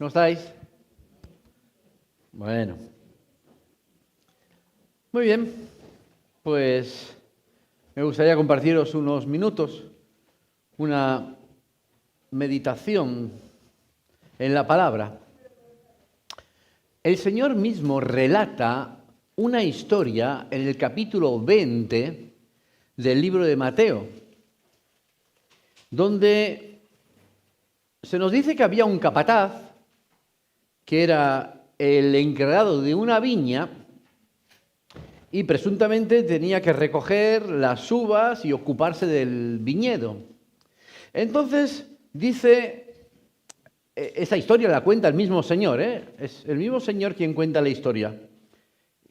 ¿Cómo estáis? Bueno. Muy bien. Pues me gustaría compartiros unos minutos, una meditación en la palabra. El Señor mismo relata una historia en el capítulo 20 del libro de Mateo, donde se nos dice que había un capataz que era el encargado de una viña y presuntamente tenía que recoger las uvas y ocuparse del viñedo. Entonces dice, esa historia la cuenta el mismo Señor, es el mismo Señor quien cuenta la historia.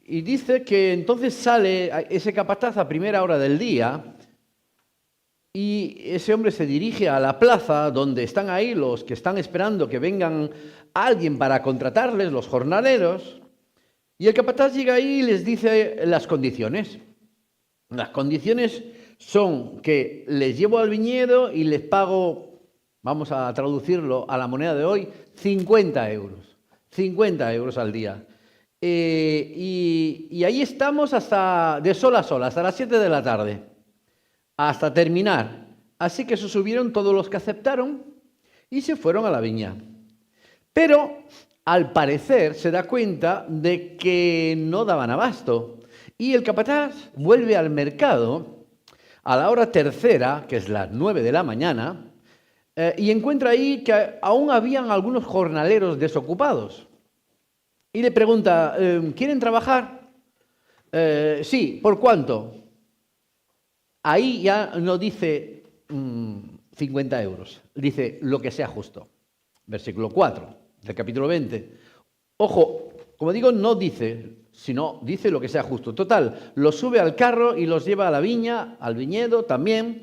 Y dice que entonces sale ese capataz a primera hora del día y ese hombre se dirige a la plaza donde están ahí los que están esperando que vengan alguien para contratarles, los jornaleros, y el capataz llega ahí y les dice las condiciones. Las condiciones son que les llevo al viñedo y les pago, vamos a traducirlo a la moneda de hoy, 50 euros. 50 euros al día. Y ahí estamos hasta de sol a sol, hasta las 7 de la tarde, hasta terminar. Así que se subieron todos los que aceptaron y se fueron a la viña. Pero al parecer se da cuenta de que no daban abasto. Y el capataz vuelve al mercado a la hora tercera, que es las 9 de la mañana, y encuentra ahí que aún habían algunos jornaleros desocupados. Y le pregunta, ¿quieren trabajar? Sí, ¿por cuánto? Ahí ya no dice 50 euros, dice lo que sea justo. Versículo 4 del capítulo 20. Ojo, como digo, no dice, sino dice lo que sea justo. Total, los sube al carro y los lleva a la viña, al viñedo también.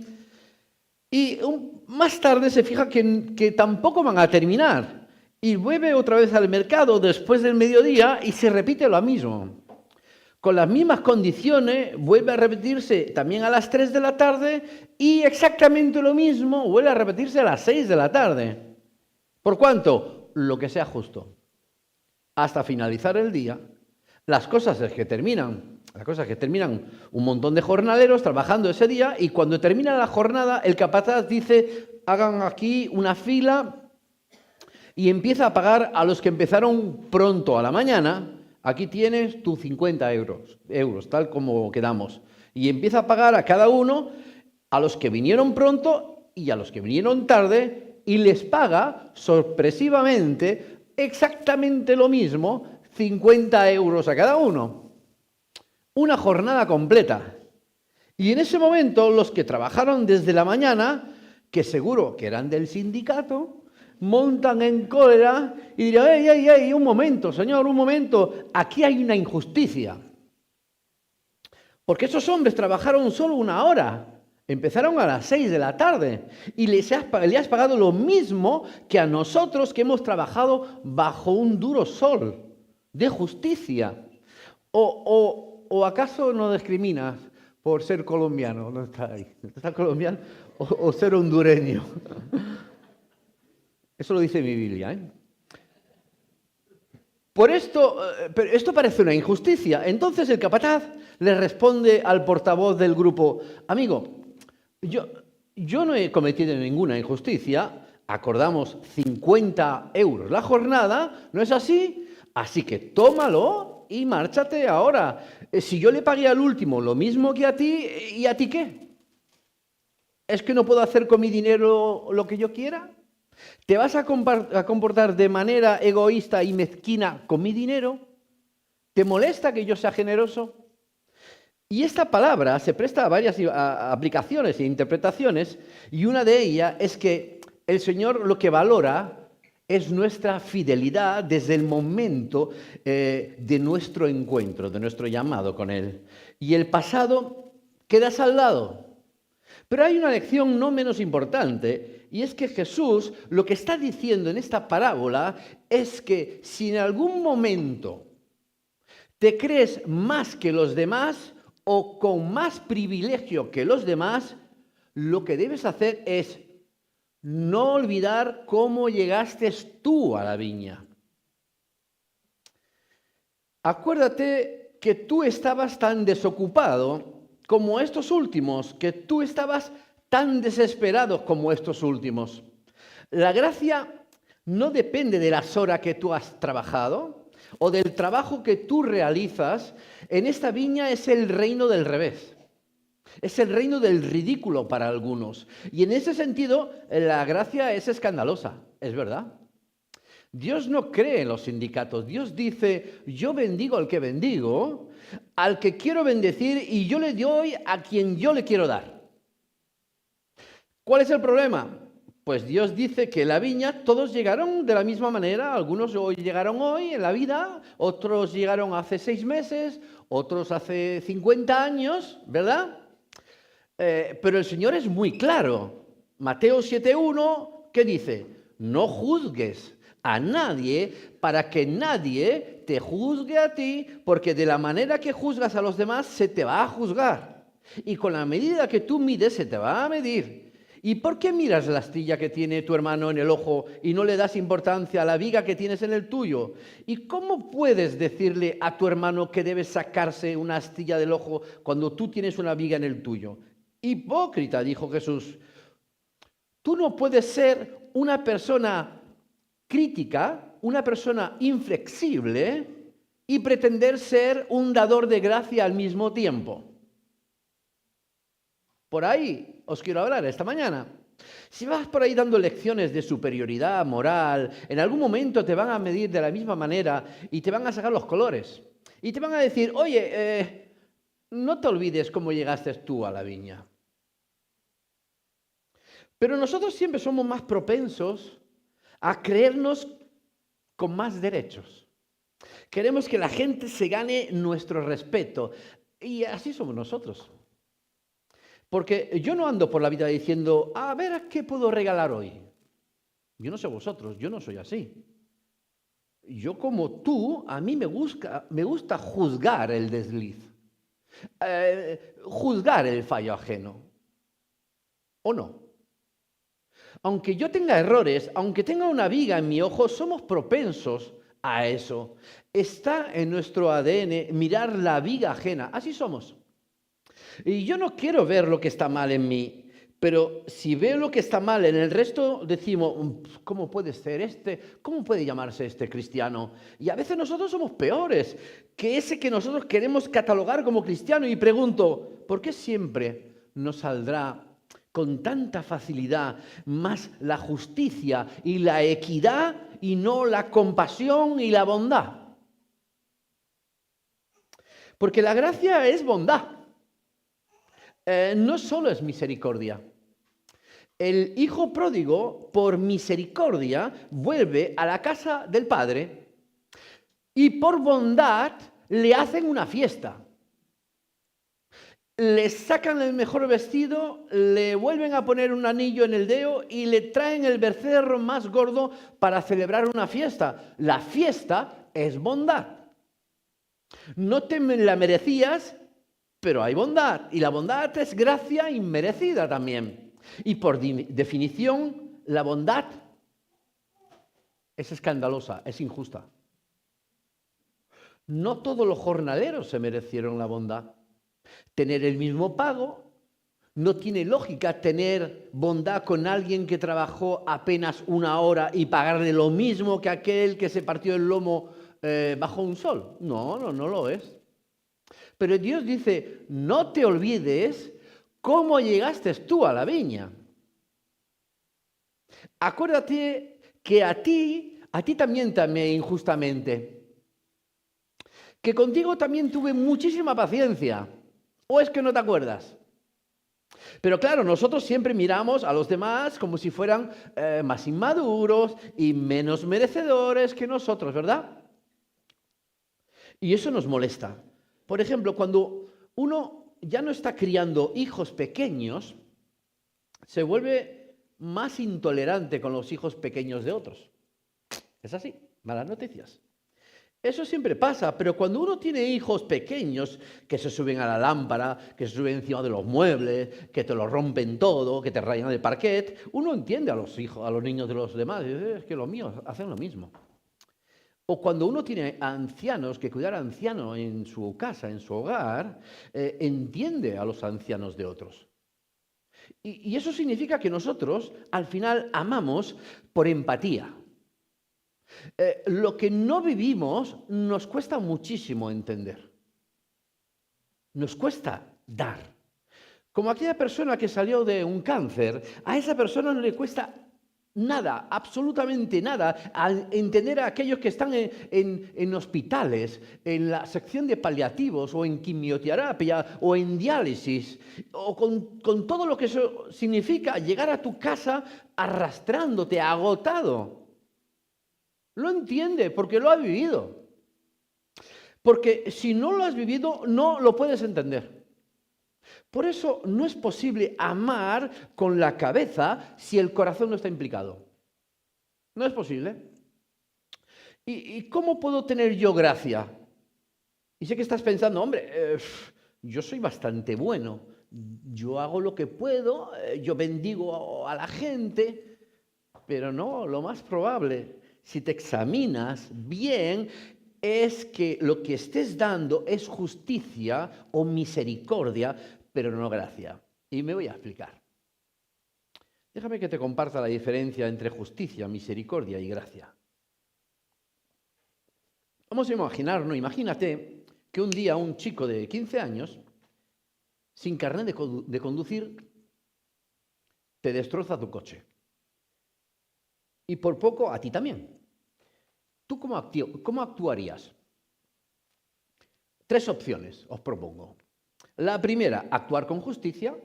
Y más tarde se fija que tampoco van a terminar. Y vuelve otra vez al mercado después del mediodía y se repite lo mismo. Con las mismas condiciones, vuelve a repetirse también a las 3 de la tarde y exactamente lo mismo vuelve a repetirse a las 6 de la tarde. ¿Por cuánto? Lo que sea justo. Hasta finalizar el día, las cosas es que terminan un montón de jornaleros trabajando ese día y cuando termina la jornada, el capataz dice, hagan aquí una fila y empieza a pagar a los que empezaron pronto a la mañana. Aquí tienes tus 50 euros, tal como quedamos. Y empieza a pagar a cada uno, a los que vinieron pronto y a los que vinieron tarde, y les paga sorpresivamente exactamente lo mismo, 50 euros a cada uno. Una jornada completa. Y en ese momento los que trabajaron desde la mañana, que seguro que eran del sindicato, montan en cólera y dirán, ¡ey, un momento, señor, un momento! Aquí hay una injusticia. Porque esos hombres trabajaron solo una hora. Empezaron a las 6 de la tarde y le has pagado lo mismo que a nosotros que hemos trabajado bajo un duro sol de justicia. ¿O acaso no discriminas por ser colombiano? No está ahí. ¿Está colombiano o ser hondureño? Eso lo dice mi Biblia, Por pero esto parece una injusticia. Entonces el capataz le responde al portavoz del grupo, amigo, yo no he cometido ninguna injusticia, acordamos 50 euros la jornada, ¿no es así? Así que tómalo y márchate ahora. Si yo le pagué al último lo mismo que a ti, ¿y a ti qué? ¿Es que no puedo hacer con mi dinero lo que yo quiera? ¿Te vas a comportar de manera egoísta y mezquina con mi dinero? ¿Te molesta que yo sea generoso? Y esta palabra se presta a varias aplicaciones e interpretaciones, y una de ellas es que el Señor lo que valora es nuestra fidelidad desde el momento de nuestro encuentro, de nuestro llamado con Él. Y el pasado queda saldado. Pero hay una lección no menos importante, y es que Jesús lo que está diciendo en esta parábola es que si en algún momento te crees más que los demás o con más privilegio que los demás, lo que debes hacer es no olvidar cómo llegaste tú a la viña. Acuérdate que tú estabas tan desocupado como estos últimos, que tú estabas tan desesperado como estos últimos. La gracia no depende de las horas que tú has trabajado o del trabajo que tú realizas. En esta viña es el reino del revés. Es el reino del ridículo para algunos. Y en ese sentido, la gracia es escandalosa, es verdad. Dios no cree en los sindicatos. Dios dice, yo bendigo al que bendigo, al que quiero bendecir, y yo le doy a quien yo le quiero dar. ¿Cuál es el problema? Pues Dios dice que la viña todos llegaron de la misma manera. Algunos llegaron hoy en la vida, otros llegaron hace 6 meses, otros hace 50 años, ¿verdad? Pero el Señor es muy claro. Mateo 7:1, ¿qué dice? No juzgues a nadie para que nadie te juzgue a ti, porque de la manera que juzgas a los demás se te va a juzgar. Y con la medida que tú mides se te va a medir. ¿Y por qué miras la astilla que tiene tu hermano en el ojo y no le das importancia a la viga que tienes en el tuyo? ¿Y cómo puedes decirle a tu hermano que debe sacarse una astilla del ojo cuando tú tienes una viga en el tuyo? Hipócrita, dijo Jesús. Tú no puedes ser una persona crítica, una persona inflexible y pretender ser un dador de gracia al mismo tiempo. Por ahí os quiero hablar esta mañana. Si vas por ahí dando lecciones de superioridad moral, en algún momento te van a medir de la misma manera y te van a sacar los colores. Y te van a decir, oye, no te olvides cómo llegaste tú a la viña. Pero nosotros siempre somos más propensos a creernos con más derechos. Queremos que la gente se gane nuestro respeto. Y así somos nosotros. Porque yo no ando por la vida diciendo, a ver, ¿qué puedo regalar hoy? Yo no sé vosotros, yo no soy así. Yo como tú, a mí me gusta juzgar el desliz. Juzgar el fallo ajeno. ¿O no? Aunque yo tenga errores, aunque tenga una viga en mi ojo, somos propensos a eso. Está en nuestro ADN mirar la viga ajena. Así somos. Y yo no quiero ver lo que está mal en mí, pero si veo lo que está mal en el resto, decimos, ¿cómo puede ser este? ¿Cómo puede llamarse este cristiano? Y a veces nosotros somos peores que ese que nosotros queremos catalogar como cristiano. Y pregunto, ¿por qué siempre nos saldrá con tanta facilidad más la justicia y la equidad y no la compasión y la bondad? Porque la gracia es bondad. No solo es misericordia. El hijo pródigo, por misericordia, vuelve a la casa del padre y por bondad le hacen una fiesta. Le sacan el mejor vestido, le vuelven a poner un anillo en el dedo y le traen el becerro más gordo para celebrar una fiesta. La fiesta es bondad. No te la merecías, pero hay bondad, y la bondad es gracia inmerecida también. Y por definición, la bondad es escandalosa, es injusta. No todos los jornaleros se merecieron la bondad. Tener el mismo pago, no tiene lógica tener bondad con alguien que trabajó apenas 1 hora y pagarle lo mismo que aquel que se partió el lomo bajo un sol. No lo es. Pero Dios dice, no te olvides cómo llegaste tú a la viña. Acuérdate que a ti también te amé injustamente. Que contigo también tuve muchísima paciencia. ¿O es que no te acuerdas? Pero claro, nosotros siempre miramos a los demás como si fueran más inmaduros y menos merecedores que nosotros, ¿verdad? Y eso nos molesta. Por ejemplo, cuando uno ya no está criando hijos pequeños, se vuelve más intolerante con los hijos pequeños de otros. Es así, malas noticias. Eso siempre pasa, pero cuando uno tiene hijos pequeños que se suben a la lámpara, que se suben encima de los muebles, que te lo rompen todo, que te rayan el parquet, uno entiende a los hijos, a los niños de los demás, y dice, es que los míos hacen lo mismo. O cuando uno tiene ancianos, que cuidar a ancianos en su casa, en su hogar, entiende a los ancianos de otros. Y eso significa que nosotros, al final, amamos por empatía. Lo que no vivimos nos cuesta muchísimo entender. Nos cuesta dar. Como aquella persona que salió de un cáncer, a esa persona no le cuesta nada, absolutamente nada, al entender a aquellos que están en hospitales, en la sección de paliativos, o en quimioterapia, o en diálisis, o con todo lo que eso significa llegar a tu casa arrastrándote, agotado. Lo entiende porque lo ha vivido. Porque si no lo has vivido, no lo puedes entender. Por eso no es posible amar con la cabeza si el corazón no está implicado. No es posible. ¿Y cómo puedo tener yo gracia? Y sé que estás pensando, hombre, yo soy bastante bueno. Yo hago lo que puedo, yo bendigo a la gente, pero no, lo más probable, si te examinas bien, es que lo que estés dando es justicia o misericordia, pero no gracia. Y me voy a explicar. Déjame que te comparta la diferencia entre justicia, misericordia y gracia. Vamos a imaginarnos, imagínate que un día un chico de 15 años, sin carnet de conducir, te destroza tu coche. Y por poco a ti también. ¿Tú cómo actuarías? 3 opciones os propongo. La primera, actuar con justicia.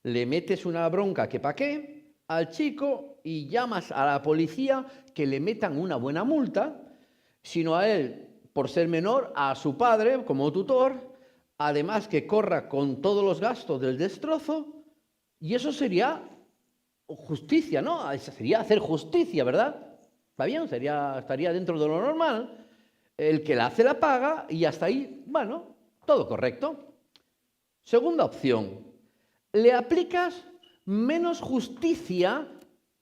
Le metes una bronca que pa' qué al chico y llamas a la policía que le metan una buena multa, sino a él, por ser menor, a su padre como tutor, además que corra con todos los gastos del destrozo, y eso sería justicia, ¿no? Eso sería hacer justicia, ¿verdad? Está bien, estaría dentro de lo normal. El que la hace la paga y hasta ahí, bueno, todo correcto. Segunda opción, le aplicas menos justicia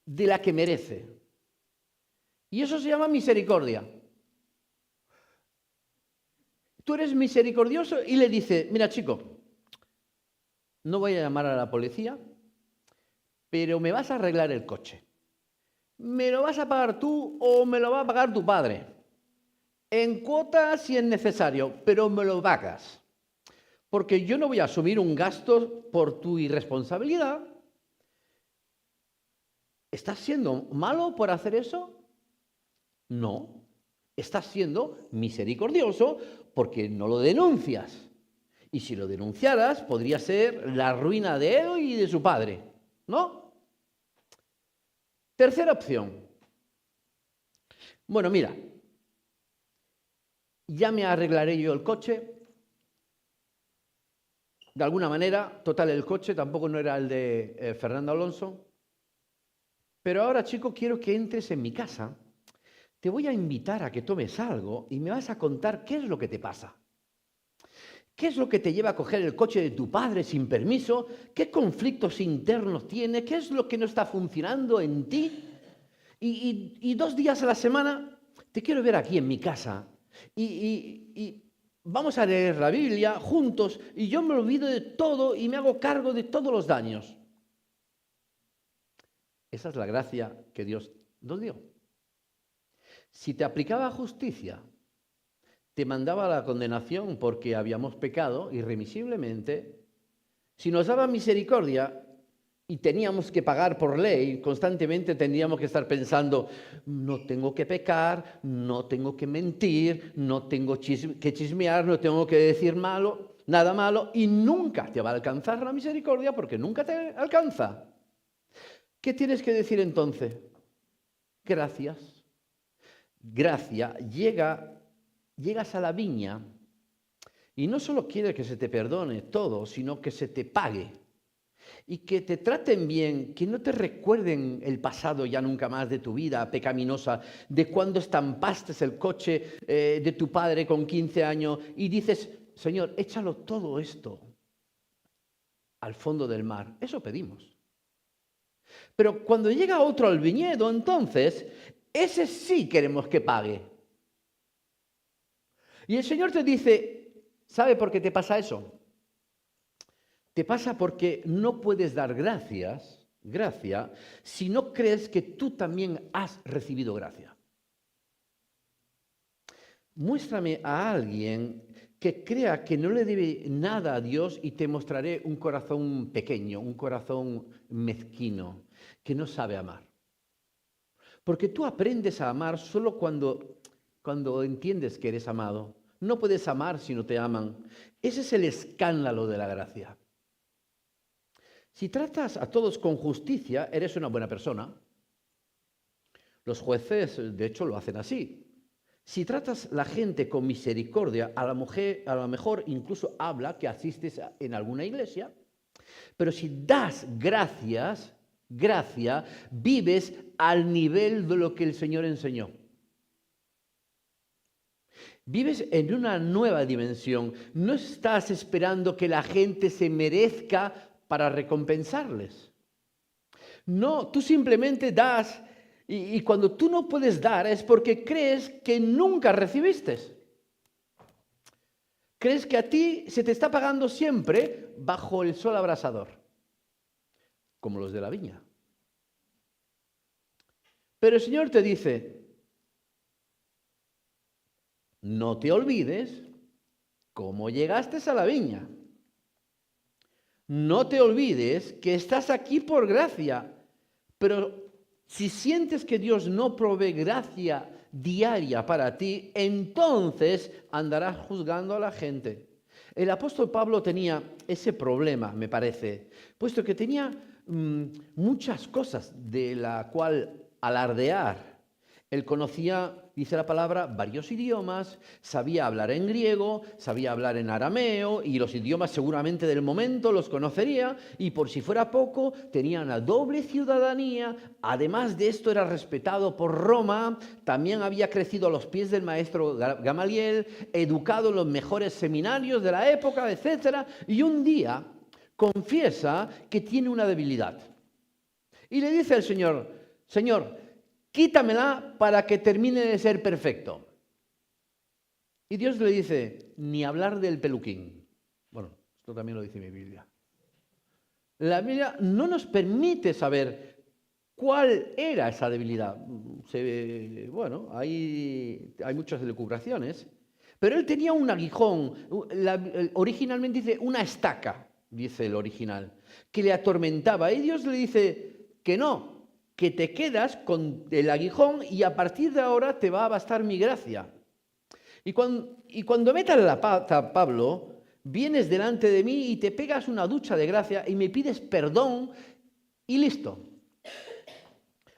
de la que merece. Y eso se llama misericordia. Tú eres misericordioso y le dices, mira chico, no voy a llamar a la policía, pero me vas a arreglar el coche. ¿Me lo vas a pagar tú o me lo va a pagar tu padre? En cuotas si es necesario, pero me lo pagas. Porque yo no voy a asumir un gasto por tu irresponsabilidad. ¿Estás siendo malo por hacer eso? No. Estás siendo misericordioso porque no lo denuncias. Y si lo denunciaras, podría ser la ruina de él y de su padre, ¿no? Tercera opción. Bueno, mira, ya me arreglaré yo el coche. De alguna manera, total, el coche tampoco no era el de Fernando Alonso. Pero ahora, chico, quiero que entres en mi casa. Te voy a invitar a que tomes algo y me vas a contar qué es lo que te pasa. ¿Qué es lo que te lleva a coger el coche de tu padre sin permiso? ¿Qué conflictos internos tiene? ¿Qué es lo que no está funcionando en ti? Y 2 días a la semana te quiero ver aquí en mi casa. Y vamos a leer la Biblia juntos y yo me olvido de todo y me hago cargo de todos los daños. Esa es la gracia que Dios nos dio. Si te aplicaba justicia, te mandaba a la condenación porque habíamos pecado irremisiblemente. Si nos daba misericordia y teníamos que pagar por ley, constantemente tendríamos que estar pensando, no tengo que pecar, no tengo que mentir, no tengo que chismear, no tengo que decir malo, nada malo, y nunca te va a alcanzar la misericordia porque nunca te alcanza. ¿Qué tienes que decir entonces? Gracias. Gracia, llegas a la viña y no solo quiere que se te perdone todo, sino que se te pague. y que te traten bien, que no te recuerden el pasado ya nunca más de tu vida pecaminosa, de cuando estampaste el coche de tu padre con 15 años y dices, Señor, échalo todo esto al fondo del mar. Eso pedimos. Pero cuando llega otro al viñedo, entonces, ese sí queremos que pague. Y el Señor te dice, ¿sabe por qué te pasa eso? Te pasa porque no puedes dar gracia, si no crees que tú también has recibido gracia. Muéstrame a alguien que crea que no le debe nada a Dios y te mostraré un corazón pequeño, un corazón mezquino, que no sabe amar. Porque tú aprendes a amar solo cuando entiendes que eres amado. No puedes amar si no te aman. Ese es el escándalo de la gracia. Si tratas a todos con justicia, eres una buena persona. Los jueces, de hecho, lo hacen así. Si tratas a la gente con misericordia, a lo mejor incluso habla que asistes en alguna iglesia, pero si das gracia, vives al nivel de lo que el Señor enseñó. Vives en una nueva dimensión. No estás esperando que la gente se merezca para recompensarles. No, tú simplemente das. Y cuando tú no puedes dar es porque crees que nunca recibiste. Crees que a ti se te está pagando siempre bajo el sol abrasador, como los de la viña. Pero el Señor te dice, no te olvides cómo llegaste a la viña. No te olvides que estás aquí por gracia, pero si sientes que Dios no provee gracia diaria para ti, entonces andarás juzgando a la gente. El apóstol Pablo tenía ese problema, me parece, puesto que tenía muchas cosas de la cual alardear. Él conocía, dice la palabra, varios idiomas, sabía hablar en griego, sabía hablar en arameo y los idiomas seguramente del momento los conocería y por si fuera poco tenía una doble ciudadanía, además de esto era respetado por Roma, también había crecido a los pies del maestro Gamaliel, educado en los mejores seminarios de la época, etc. Y un día confiesa que tiene una debilidad y le dice al Señor, Señor, quítamela para que termine de ser perfecto. Y Dios le dice, ni hablar del peluquín. Bueno, esto también lo dice mi Biblia. La Biblia no nos permite saber cuál era esa debilidad. Bueno, hay muchas elucubraciones, pero él tenía un aguijón. Originalmente dice una estaca, dice el original, que le atormentaba. Y Dios le dice que no, que te quedas con el aguijón y a partir de ahora te va a bastar mi gracia. Y cuando metas la pata, Pablo, vienes delante de mí y te pegas una ducha de gracia y me pides perdón y listo.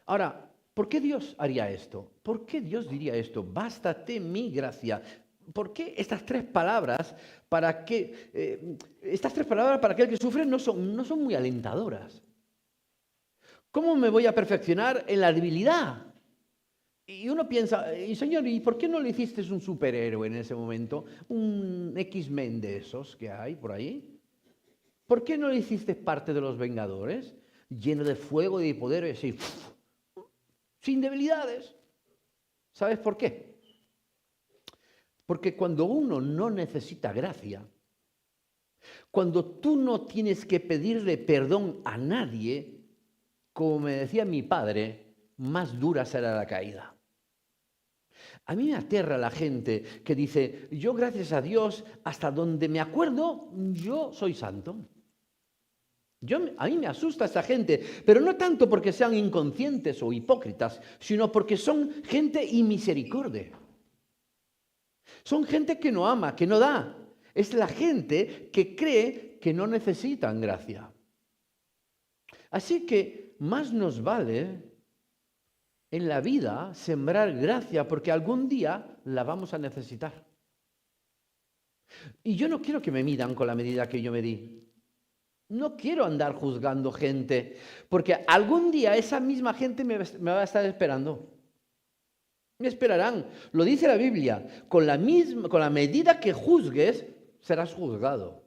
Ahora, ¿por qué Dios haría esto? ¿Por qué Dios diría esto? Bástate mi gracia. ¿Por qué estas tres palabras para aquel que sufre no son muy alentadoras? ¿Cómo me voy a perfeccionar en la debilidad? Y uno piensa, y Señor, ¿y por qué no le hiciste un superhéroe en ese momento? Un X-Men de esos que hay por ahí. ¿Por qué no le hiciste parte de los Vengadores? Lleno de fuego y de poder, y así, sin debilidades. ¿Sabes por qué? Porque cuando uno no necesita gracia, cuando tú no tienes que pedirle perdón a nadie, como me decía mi padre, más dura será la caída. A mí me aterra la gente que dice, yo gracias a Dios, hasta donde me acuerdo, yo soy santo. A mí me asusta esa gente, pero no tanto porque sean inconscientes o hipócritas, sino porque son gente inmisericordia. Son gente que no ama, que no da. Es la gente que cree que no necesitan gracia. Así que más nos vale en la vida sembrar gracia porque algún día la vamos a necesitar. Y yo no quiero que me midan con la medida que yo me di. No quiero andar juzgando gente, porque algún día esa misma gente me va a estar esperando. Me esperarán. Lo dice la Biblia. Con la medida que juzgues, serás juzgado.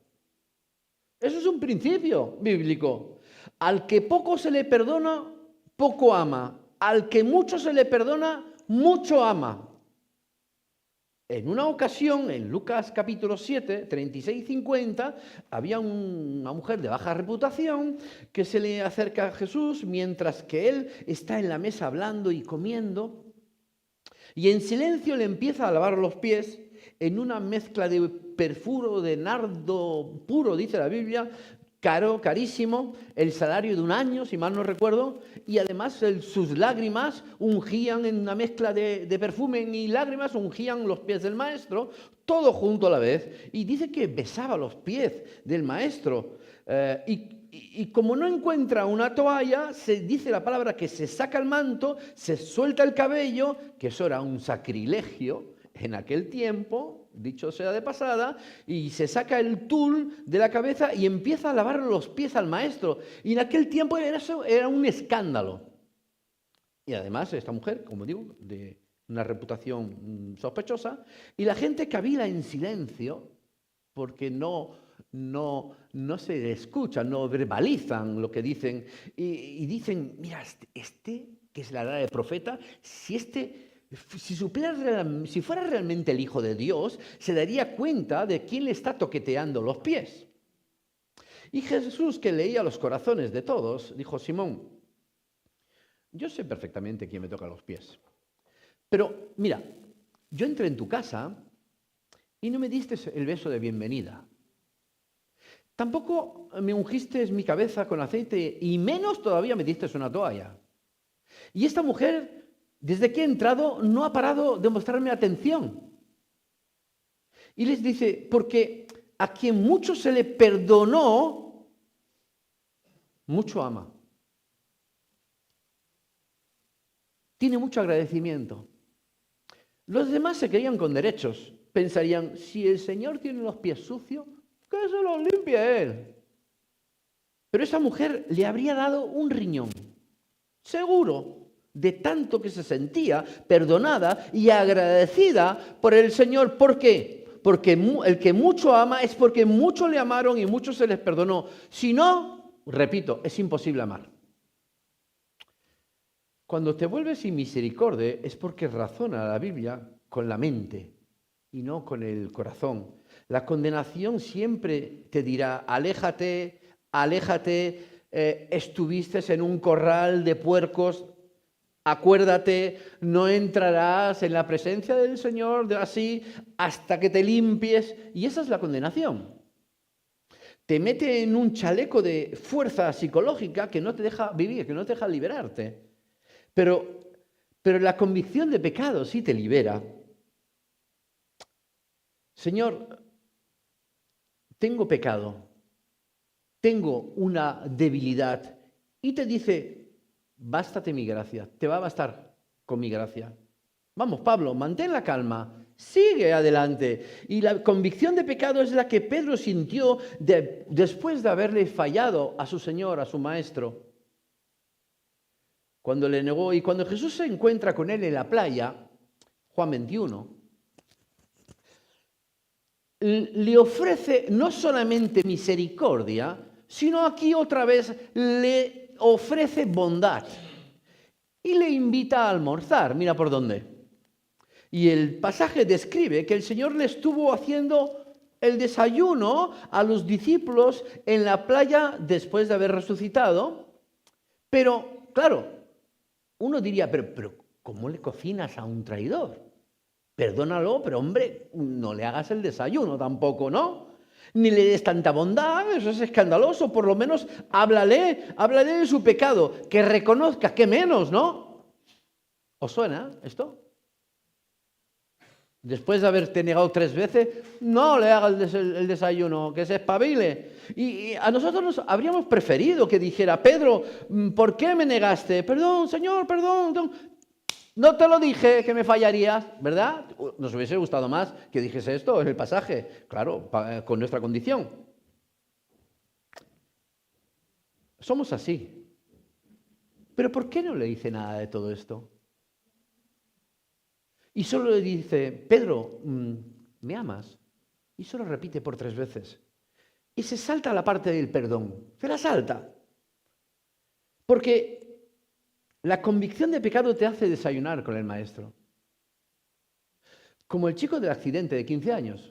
Eso es un principio bíblico. Al que poco se le perdona, poco ama. Al que mucho se le perdona, mucho ama. En una ocasión, en Lucas capítulo 7, 36 y 50, había una mujer de baja reputación que se le acerca a Jesús mientras que él está en la mesa hablando y comiendo, y en silencio le empieza a lavar los pies en una mezcla de perfuro de nardo puro, dice la Biblia, caro, carísimo, el salario de un año, si mal no recuerdo, y además sus lágrimas ungían en una mezcla de perfume y lágrimas, ungían los pies del maestro, todo junto a la vez, y dice que besaba los pies del maestro, y como no encuentra una toalla, se dice la palabra que se saca el manto, se suelta el cabello, que eso era un sacrilegio en aquel tiempo, dicho sea de pasada, y se saca el tul de la cabeza y empieza a lavar los pies al maestro. Y en aquel tiempo era un escándalo. Y además esta mujer, como digo, de una reputación sospechosa, y la gente cavila en silencio porque no se escucha, no verbalizan lo que dicen, y dicen, mira, este que es la edad de profeta, si fuera realmente el Hijo de Dios, se daría cuenta de quién le está toqueteando los pies. Y Jesús, que leía los corazones de todos, dijo, Simón, yo sé perfectamente quién me toca los pies. Pero mira, yo entré en tu casa y no me diste el beso de bienvenida. Tampoco me ungiste mi cabeza con aceite y menos todavía me diste una toalla. Y esta mujer, desde que he entrado, no ha parado de mostrarme atención. Y les dice, porque a quien mucho se le perdonó, mucho ama. Tiene mucho agradecimiento. Los demás se creían con derechos. Pensarían, si el Señor tiene los pies sucios, que se los limpie Él. Pero esa mujer le habría dado un riñón. Seguro. De tanto que se sentía perdonada y agradecida por el Señor. ¿Por qué? Porque el que mucho ama es porque mucho le amaron y mucho se les perdonó. Si no, repito, es imposible amar. Cuando te vuelves sin misericordia es porque razona la Biblia con la mente y no con el corazón. La condenación siempre te dirá, aléjate, aléjate, estuviste en un corral de puercos. Acuérdate, no entrarás en la presencia del Señor así hasta que te limpies. Y esa es la condenación. Te mete en un chaleco de fuerza psicológica que no te deja vivir, que no te deja liberarte. Pero la convicción de pecado sí te libera. Señor, tengo pecado, tengo una debilidad. Y te dice, bástate mi gracia, te va a bastar con mi gracia. Vamos, Pablo, mantén la calma, sigue adelante. Y la convicción de pecado es la que Pedro sintió después de haberle fallado a su Señor, a su Maestro. Cuando le negó y cuando Jesús se encuentra con él en la playa, Juan 21, le ofrece no solamente misericordia, sino aquí otra vez le ofrece bondad y le invita a almorzar. Mira por dónde. Y el pasaje describe que el Señor le estuvo haciendo el desayuno a los discípulos en la playa después de haber resucitado. Pero, claro, uno diría, pero ¿cómo le cocinas a un traidor? Perdónalo, pero hombre, no le hagas el desayuno tampoco, ¿no? Ni le des tanta bondad, eso es escandaloso. Por lo menos háblale de su pecado, que reconozca, que menos, ¿no? ¿Os suena esto? Después de haberte negado 3 veces, no le hagas el desayuno, que se espabile. Y a nosotros nos habríamos preferido que dijera, Pedro, ¿por qué me negaste? Perdón, Señor, perdón. No te lo dije que me fallarías, ¿verdad? Nos hubiese gustado más que dijese esto en el pasaje, claro, con nuestra condición. Somos así. Pero ¿por qué no le dice nada de todo esto? Y solo le dice, Pedro, ¿me amas? Y solo repite por 3 veces. Y se salta la parte del perdón. Se la salta. Porque la convicción de pecado te hace desayunar con el maestro. Como el chico del accidente de 15 años.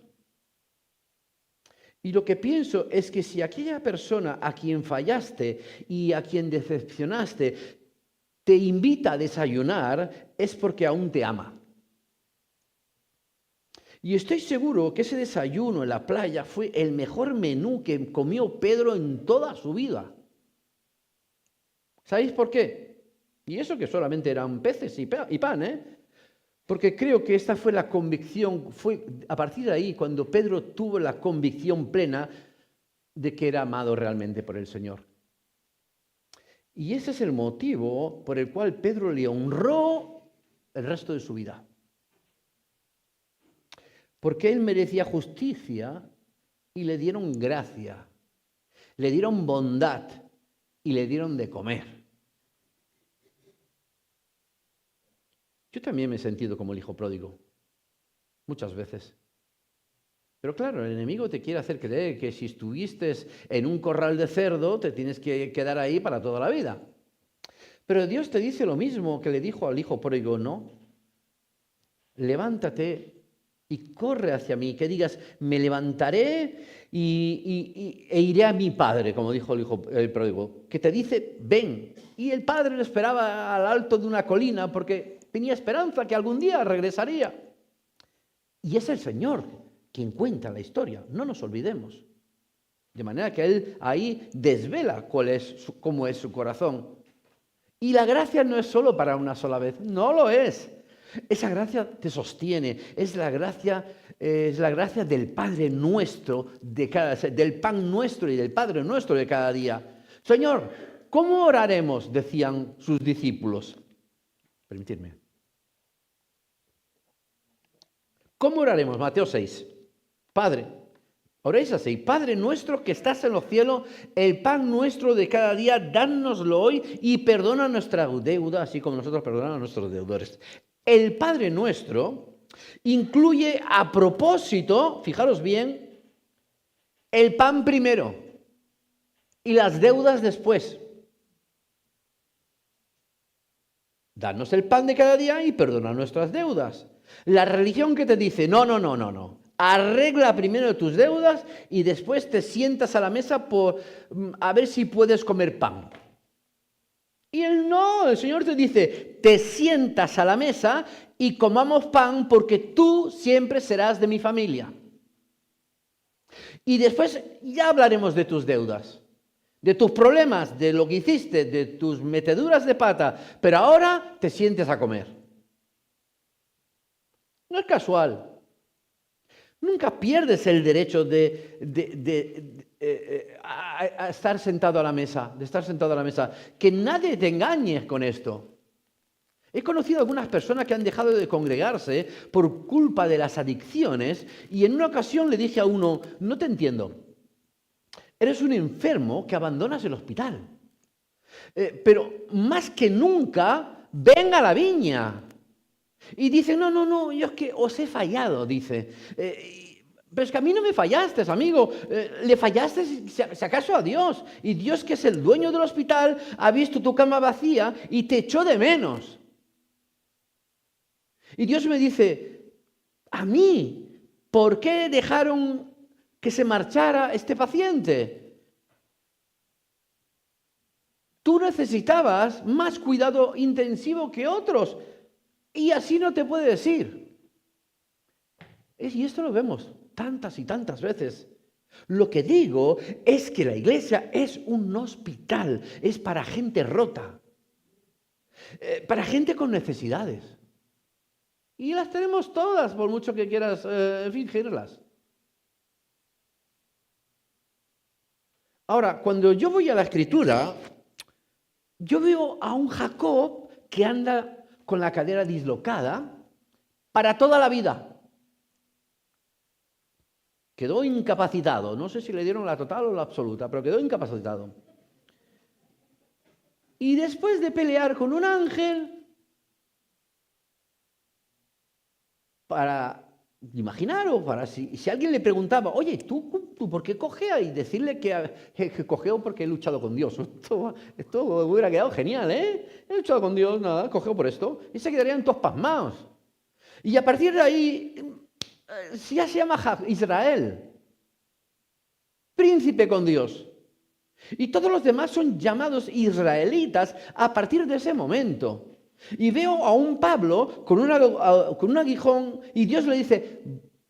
Y lo que pienso es que si aquella persona a quien fallaste y a quien decepcionaste te invita a desayunar, es porque aún te ama. Y estoy seguro que ese desayuno en la playa fue el mejor menú que comió Pedro en toda su vida. ¿Sabéis por qué? Y eso que solamente eran peces y pan, ¿eh? Porque creo que esta fue la convicción, fue a partir de ahí cuando Pedro tuvo la convicción plena de que era amado realmente por el Señor. Y ese es el motivo por el cual Pedro le honró el resto de su vida. Porque él merecía justicia y le dieron gracia, le dieron bondad y le dieron de comer. Yo también me he sentido como el hijo pródigo, muchas veces. Pero claro, el enemigo te quiere hacer creer que si estuviste en un corral de cerdo, te tienes que quedar ahí para toda la vida. Pero Dios te dice lo mismo que le dijo al hijo pródigo, ¿no? Levántate y corre hacia mí, que digas, me levantaré e iré a mi padre, como dijo el pródigo, que te dice, ven. Y el padre le esperaba al alto de una colina porque tenía esperanza que algún día regresaría. Y es el Señor quien cuenta la historia, no nos olvidemos. De manera que Él ahí desvela cómo es su corazón. Y la gracia no es solo para una sola vez, no lo es. Esa gracia te sostiene, es la gracia del Padre nuestro, del pan nuestro y del Padre nuestro de cada día. Señor, ¿cómo oraremos? Decían sus discípulos. Permitidme. ¿Cómo oraremos? Mateo 6. Padre, oréis así. Padre nuestro que estás en los cielos, el pan nuestro de cada día, dánoslo hoy y perdona nuestra deuda, así como nosotros perdonamos a nuestros deudores. El Padre nuestro incluye a propósito, fijaros bien, el pan primero y las deudas después. Danos el pan de cada día y perdona nuestras deudas. La religión que te dice, no. Arregla primero tus deudas y después te sientas a la mesa a ver si puedes comer pan. Y el Señor te dice, te sientas a la mesa y comamos pan porque tú siempre serás de mi familia. Y después ya hablaremos de tus deudas, de tus problemas, de lo que hiciste, de tus meteduras de pata, pero ahora te sientes a comer. No es casual. Nunca pierdes el derecho a estar sentado a la mesa, de estar sentado a la mesa. Que nadie te engañe con esto. He conocido algunas personas que han dejado de congregarse por culpa de las adicciones y en una ocasión le dije a uno, no te entiendo, eres un enfermo que abandonas el hospital. Pero más que nunca, ven a la viña. Y dice, no, yo es que os he fallado, dice. Pero es que a mí no me fallaste, amigo. Le fallaste, si acaso, a Dios. Y Dios, que es el dueño del hospital, ha visto tu cama vacía y te echó de menos. Y Dios me dice, a mí, ¿por qué dejaron que se marchara este paciente? Tú necesitabas más cuidado intensivo que otros. Y así no te puede decir. Y esto lo vemos tantas y tantas veces. Lo que digo es que la iglesia es un hospital, es para gente rota, para gente con necesidades. Y las tenemos todas, por mucho que quieras fingirlas. Ahora, cuando yo voy a la Escritura, yo veo a un Jacob que anda con la cadera dislocada para toda la vida. Quedó incapacitado. No sé si le dieron la total o la absoluta, pero quedó incapacitado. Y después de pelear con un ángel, imaginaros, si alguien le preguntaba, oye, ¿tú por qué cojeas? Y decirle que cojeo porque he luchado con Dios. Esto hubiera quedado genial, ¿eh? He luchado con Dios, nada, cojeo por esto. Y se quedarían todos pasmados. Y a partir de ahí, ya se llama Israel, príncipe con Dios. Y todos los demás son llamados israelitas a partir de ese momento. Y veo a un Pablo con un aguijón y Dios le dice,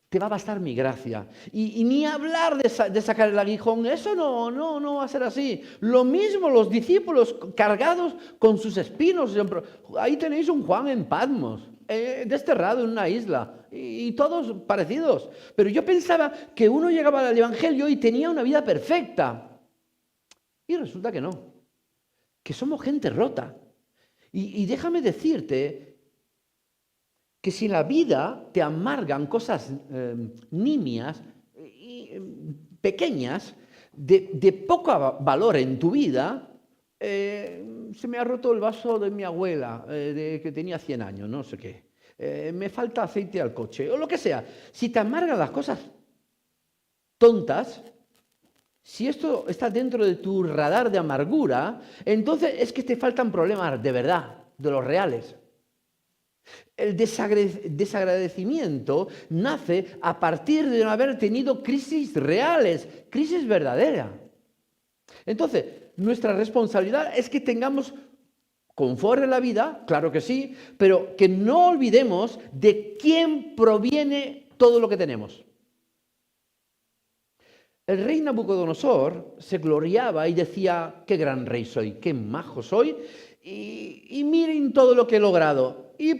te va a bastar mi gracia. Y ni hablar de sacar el aguijón, eso no va a ser así. Lo mismo los discípulos cargados con sus espinos. Ahí tenéis un Juan en Patmos, desterrado en una isla, y todos parecidos. Pero yo pensaba que uno llegaba al Evangelio y tenía una vida perfecta. Y resulta que no, que somos gente rota. Y déjame decirte que si en la vida te amargan cosas nimias, pequeñas, de poco valor en tu vida, se me ha roto el vaso de mi abuela, que tenía 100 años, no sé qué. Me falta aceite al coche, o lo que sea. Si te amargan las cosas tontas, si esto está dentro de tu radar de amargura, entonces es que te faltan problemas de verdad, de los reales. El desagradecimiento nace a partir de no haber tenido crisis reales, crisis verdaderas. Entonces, nuestra responsabilidad es que tengamos confort en la vida, claro que sí, pero que no olvidemos de quién proviene todo lo que tenemos. El rey Nabucodonosor se gloriaba y decía, qué gran rey soy, qué majo soy, y miren todo lo que he logrado. Y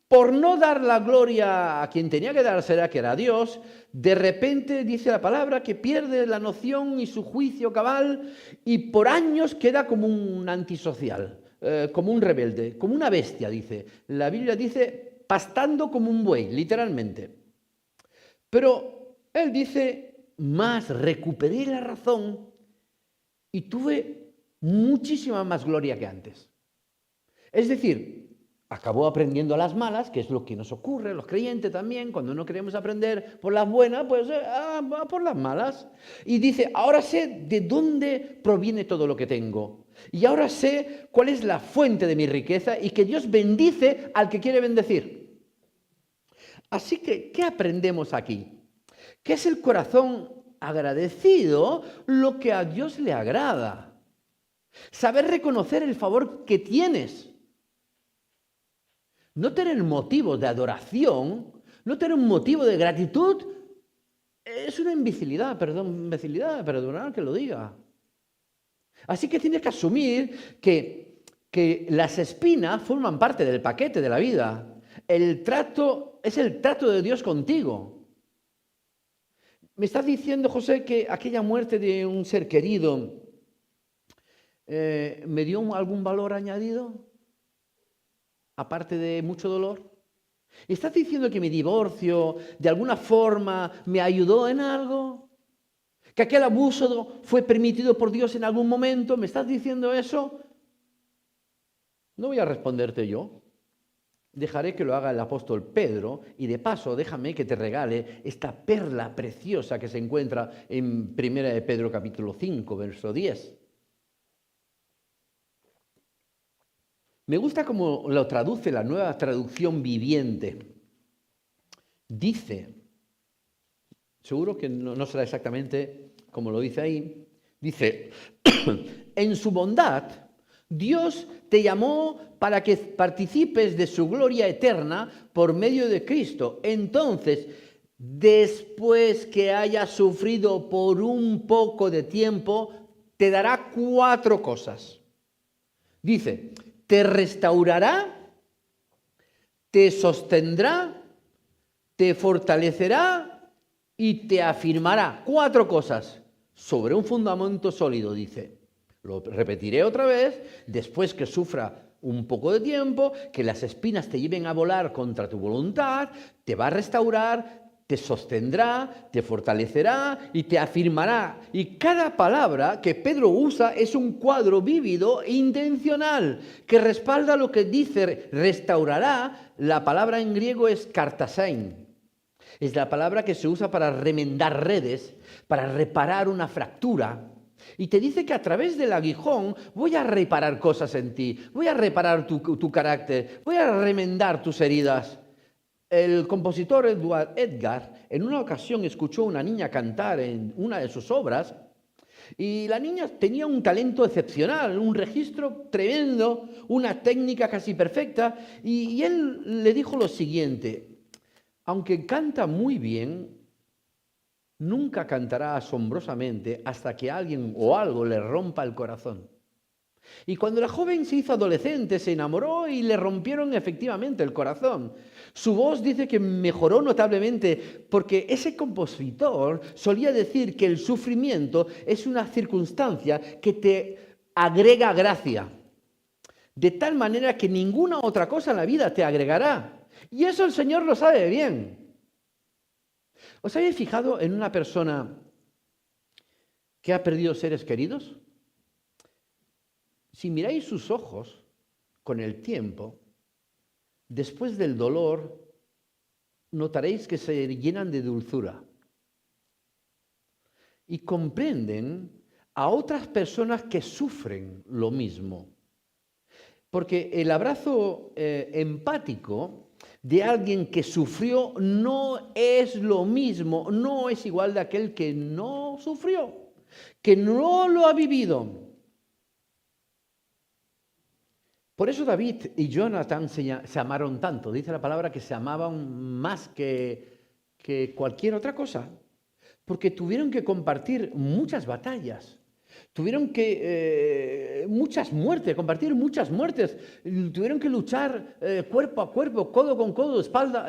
por no dar la gloria a quien tenía que dársela, que era Dios, de repente dice la palabra que pierde la noción y su juicio cabal y por años queda como un antisocial, como un rebelde, como una bestia, dice. La Biblia dice, pastando como un buey, literalmente. Pero él dice, más recuperé la razón y tuve muchísima más gloria que antes. Es decir, acabó aprendiendo a las malas, que es lo que nos ocurre, los creyentes también, cuando no queremos aprender por las buenas, pues va por las malas. Y dice, ahora sé de dónde proviene todo lo que tengo. Y ahora sé cuál es la fuente de mi riqueza y que Dios bendice al que quiere bendecir. Así que, ¿qué aprendemos aquí? Que es el corazón agradecido lo que a Dios le agrada. Saber reconocer el favor que tienes. No tener motivo de adoración, no tener un motivo de gratitud, es una imbecilidad, perdonad que lo diga. Así que tienes que asumir que las espinas forman parte del paquete de la vida. El trato es el trato de Dios contigo. ¿Me estás diciendo, José, que aquella muerte de un ser querido me dio algún valor añadido? Aparte de mucho dolor. ¿Estás diciendo que mi divorcio de alguna forma me ayudó en algo? ¿Que aquel abuso fue permitido por Dios en algún momento? ¿Me estás diciendo eso? No voy a responderte yo. Dejaré que lo haga el apóstol Pedro y de paso déjame que te regale esta perla preciosa que se encuentra en 1 de Pedro capítulo 5, verso 10. Me gusta cómo lo traduce la Nueva Traducción Viviente. Dice, seguro que no será exactamente como lo dice ahí, dice, en su bondad Dios te llamó para que participes de su gloria eterna por medio de Cristo. Entonces, después que hayas sufrido por un poco de tiempo, te dará 4 cosas. Dice, te restaurará, te sostendrá, te fortalecerá y te afirmará. 4 cosas sobre un fundamento sólido, dice. Lo repetiré otra vez, después que sufra un poco de tiempo, que las espinas te lleven a volar contra tu voluntad, te va a restaurar, te sostendrá, te fortalecerá y te afirmará. Y cada palabra que Pedro usa es un cuadro vívido e intencional que respalda lo que dice restaurará. La palabra en griego es kartasein. Es la palabra que se usa para remendar redes, para reparar una fractura. Y te dice que a través del aguijón voy a reparar cosas en ti, voy a reparar tu carácter, voy a remendar tus heridas. El compositor Edward Edgar en una ocasión escuchó a una niña cantar en una de sus obras y la niña tenía un talento excepcional, un registro tremendo, una técnica casi perfecta y él le dijo lo siguiente: aunque canta muy bien, nunca cantará asombrosamente hasta que alguien o algo le rompa el corazón. Y cuando la joven se hizo adolescente, se enamoró y le rompieron efectivamente el corazón. Su voz dice que mejoró notablemente porque ese compositor solía decir que el sufrimiento es una circunstancia que te agrega gracia, de tal manera que ninguna otra cosa en la vida te agregará. Y eso el Señor lo sabe bien. ¿Os habéis fijado en una persona que ha perdido seres queridos? Si miráis sus ojos con el tiempo, después del dolor, notaréis que se llenan de dulzura y comprenden a otras personas que sufren lo mismo. Porque el abrazo empático de alguien que sufrió no es lo mismo, no es igual de aquel que no sufrió, que no lo ha vivido. Por eso David y Jonathan se amaron tanto. Dice la palabra que se amaban más que cualquier otra cosa. Porque tuvieron que compartir muchas batallas. Tuvieron que muchas muertes, compartir muchas muertes. Tuvieron que luchar cuerpo a cuerpo, codo con codo, espalda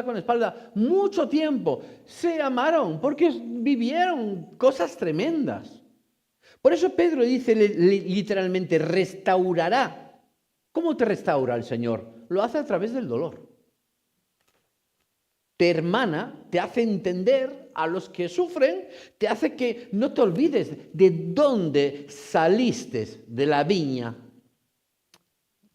con espalda. Mucho tiempo. Se amaron porque vivieron cosas tremendas. Por eso Pedro dice literalmente, restaurará. ¿Cómo te restaura el Señor? Lo hace a través del dolor. Te hermana, te hace entender a los que sufren, te hace que no te olvides de dónde saliste de la viña.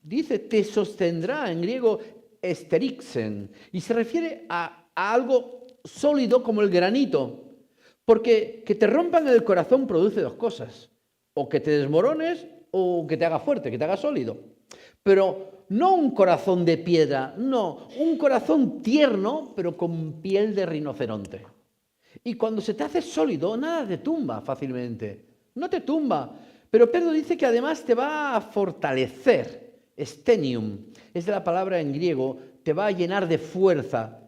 Dice, te sostendrá, en griego, esterixen, y se refiere a algo sólido como el granito, porque que te rompan el corazón produce dos cosas, o que te desmorones o que te haga fuerte, que te haga sólido. Pero no un corazón de piedra, no, un corazón tierno, pero con piel de rinoceronte. Y cuando se te hace sólido, nada te tumba fácilmente, no te tumba. Pero Pedro dice que además te va a fortalecer, stenium, es la palabra en griego, te va a llenar de fuerza.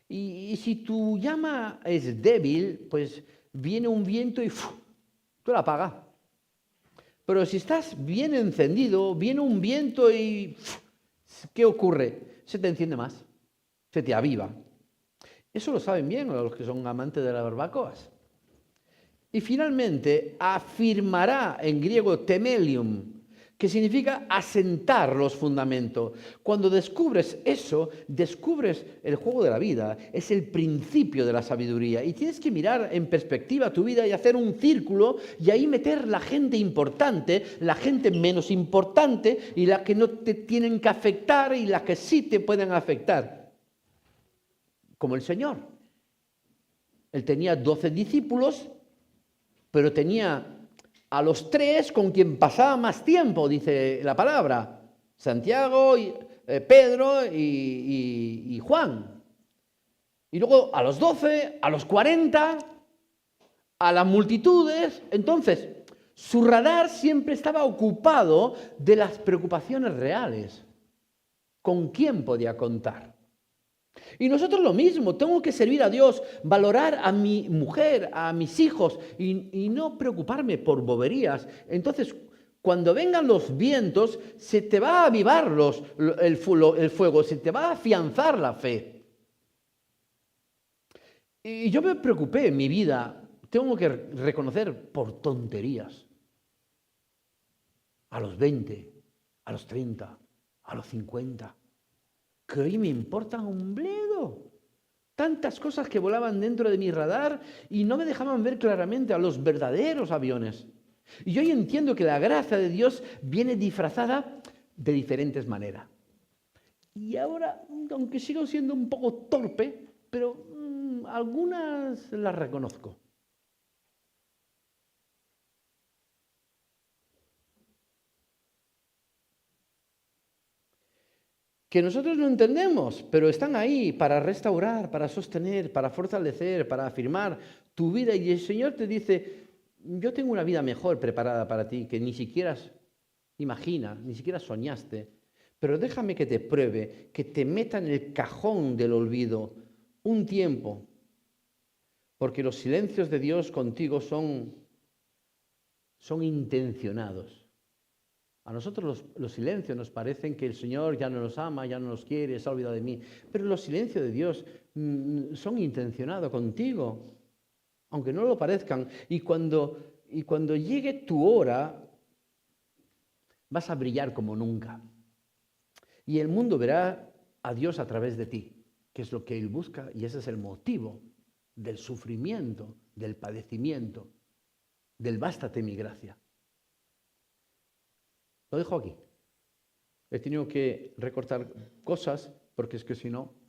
Y si tu llama es débil, pues viene un viento y tú la apagas. Pero si estás bien encendido, viene un viento y ¿qué ocurre? Se te enciende más, se te aviva. Eso lo saben bien los que son amantes de las barbacoas. Y finalmente, afirmará en griego temelium, que significa asentar los fundamentos. Cuando descubres eso, descubres el juego de la vida, es el principio de la sabiduría. Y tienes que mirar en perspectiva tu vida y hacer un círculo y ahí meter la gente importante, la gente menos importante y la que no te tienen que afectar y la que sí te pueden afectar. Como el Señor. Él tenía 12 discípulos, pero tenía a los 3 con quien pasaba más tiempo, dice la palabra, Santiago, Pedro y Juan. Y luego a los 12, a los 40, a las multitudes. Entonces, su radar siempre estaba ocupado de las preocupaciones reales. ¿Con quién podía contar? Y nosotros lo mismo, tengo que servir a Dios, valorar a mi mujer, a mis hijos y no preocuparme por boberías. Entonces, cuando vengan los vientos, se te va a avivar el fuego, se te va a afianzar la fe. Y yo me preocupé en mi vida, tengo que reconocer, por tonterías. A los 20, a los 30, a los 50. Que hoy me importan un bledo. tantas cosas que volaban dentro de mi radar y no me dejaban ver claramente a los verdaderos aviones. Y yo hoy entiendo que la gracia de Dios viene disfrazada de diferentes maneras. Y ahora, aunque sigo siendo un poco torpe, pero algunas las reconozco. Que nosotros no entendemos, pero están ahí para restaurar, para sostener, para fortalecer, para afirmar tu vida. Y el Señor te dice, yo tengo una vida mejor preparada para ti, que ni siquiera imaginas, ni siquiera soñaste. Pero déjame que te pruebe, que te meta en el cajón del olvido un tiempo, porque los silencios de Dios contigo son intencionados. A nosotros los silencios nos parecen que el Señor ya no nos ama, ya no nos quiere, se ha olvidado de mí. Pero los silencios de Dios son intencionados contigo, aunque no lo parezcan. Y cuando llegue tu hora, vas a brillar como nunca. Y el mundo verá a Dios a través de ti, que es lo que Él busca, y ese es el motivo del sufrimiento, del padecimiento, del bástate mi gracia. Lo dejo aquí. He tenido que recortar cosas porque es que si no